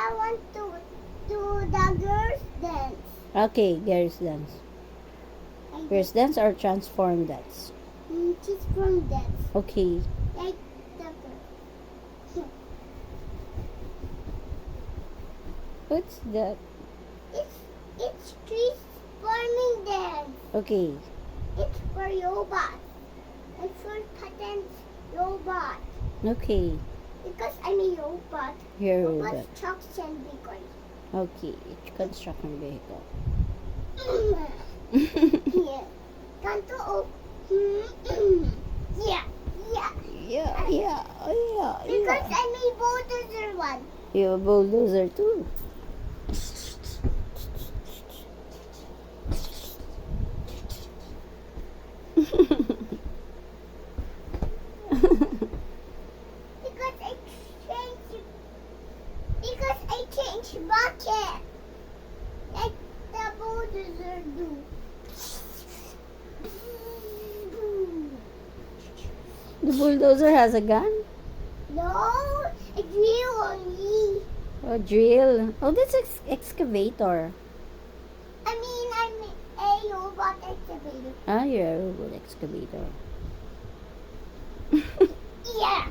I want to do the girls dance. Okay, girls dance. Girls dance or transform dance? She's from dance. Okay. Like the girl. What's that? It's transforming dance. Okay. It's for robot. And for patents robot. Okay. Because I'm a robot. Here we Robot go. trucks and vehicles. Okay. It's construction vehicle. Yeah. Kanto oh. Yeah. Yeah. Yeah. Because I'm a bulldozer one. You're a bulldozer too. Because I changed bucket. Like the bulldozer do. The bulldozer has a gun? No, it's real only. A drill. Oh, that's excavator. I mean, I'm a robot excavator. Ah, you're a robot excavator. Yeah.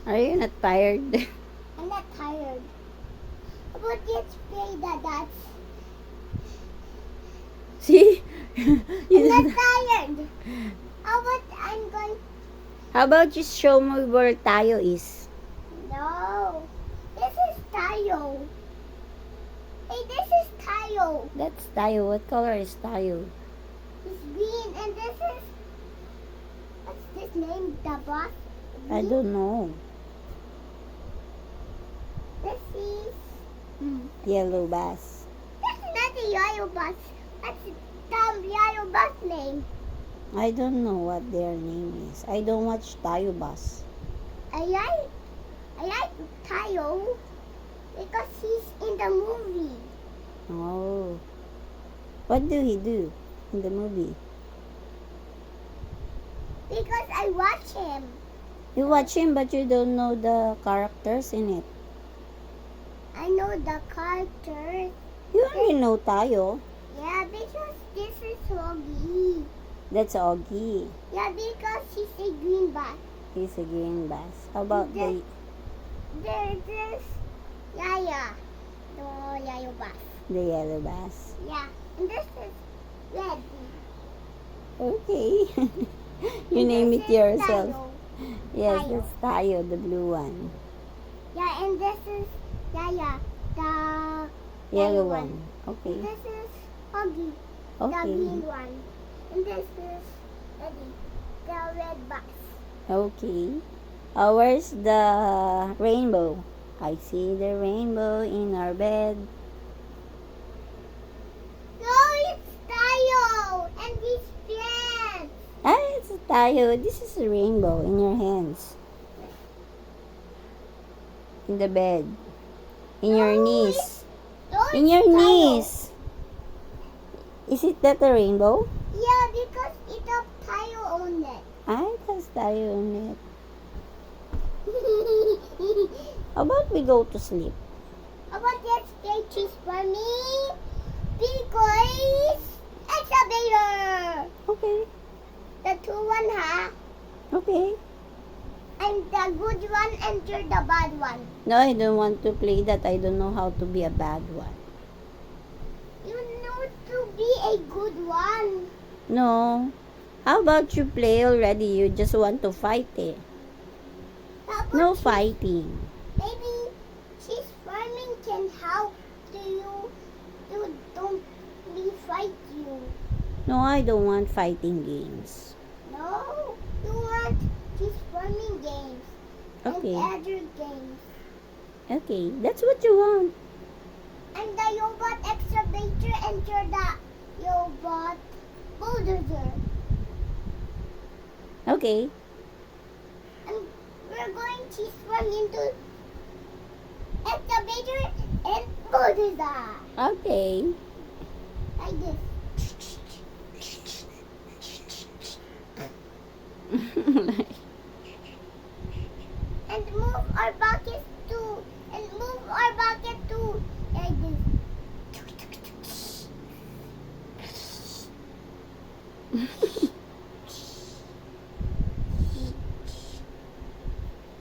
Are you not tired? I'm not tired. But let's play the dance. See? I'm not tired. How about I'm going? How about just show me where tayo is? No. This is Tayo. Hey, this is Tayo. That's tayo. What color is tayo? It's green, and this is what's this name? The bus. I don't know. This is Yellow bus. That's not the yellow bus. That's the yellow bus name. I don't know what their name is. I don't watch tayo bus. I like Tayo because he's in the movie. Oh. What do he do in the movie? Because I watch him. You watch him but you don't know the characters in it. I know the characters. You only know tayo. Yeah, because this is Hoggy. That's Augie. Yeah, because he's a green bus. He's a green bus. How about the... There's this Yaya, the yellow bus. The yellow bus. Yeah, and this is red. Okay. You And name this it is yourself. Tayo. Yes, Tayo. that's tayo, the blue one. Yeah, and this is Yaya, the Yellow one. one. Okay. And this is Huggy, the Okay. green one. And this is Eddie, the red bus. Okay. Where's the rainbow? I see the rainbow in our bed. No, it's Tayo and his friends. Ah, it's tayo. This is a rainbow in your hands. In the bed. In your No, knees. No, In it's your Tayo. knees. Is it that a rainbow? Yeah, because it's a Tayo on it. Ah, it has tayo on it. How about we go to sleep? How about let's play cheese for me? Because excavator. Okay. The 2-1, ha? Okay. I'm the good one and you're the bad one. No, I don't want to play that. I don't know how to be a bad one. You know to be a good one. No. How about you play already? You just want to fight it. How about No cheese? fighting. Maybe cheese farming can help you. You don't we fight you. No, I don't want fighting games. No, you want cheese farming games Okay. and other games. Okay, that's what you want. I'm the robot excavator and you're the robot bulldozer. Okay. And we're going to swim into excavator and bulldozer. Okay. Like this. And move our bucket too. And move our bucket too. Like this.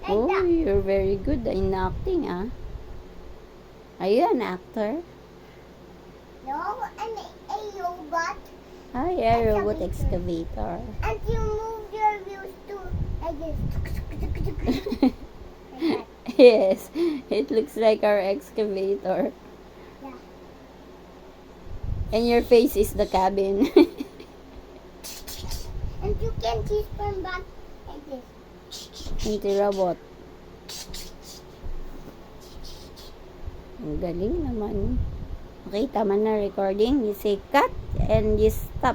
Like Oh, that. you're very good in acting, ah. Are you an actor? No, I'm a robot. Ah, yeah, robot Excavator. excavator. And you move your wheels too. Like this. Like that. Yes, it looks like our excavator. Yeah. And your face is the cabin. And you can teach from back like this. Anti-robot. Ang galing naman. Okay, tama na recording. You say cut and you stop.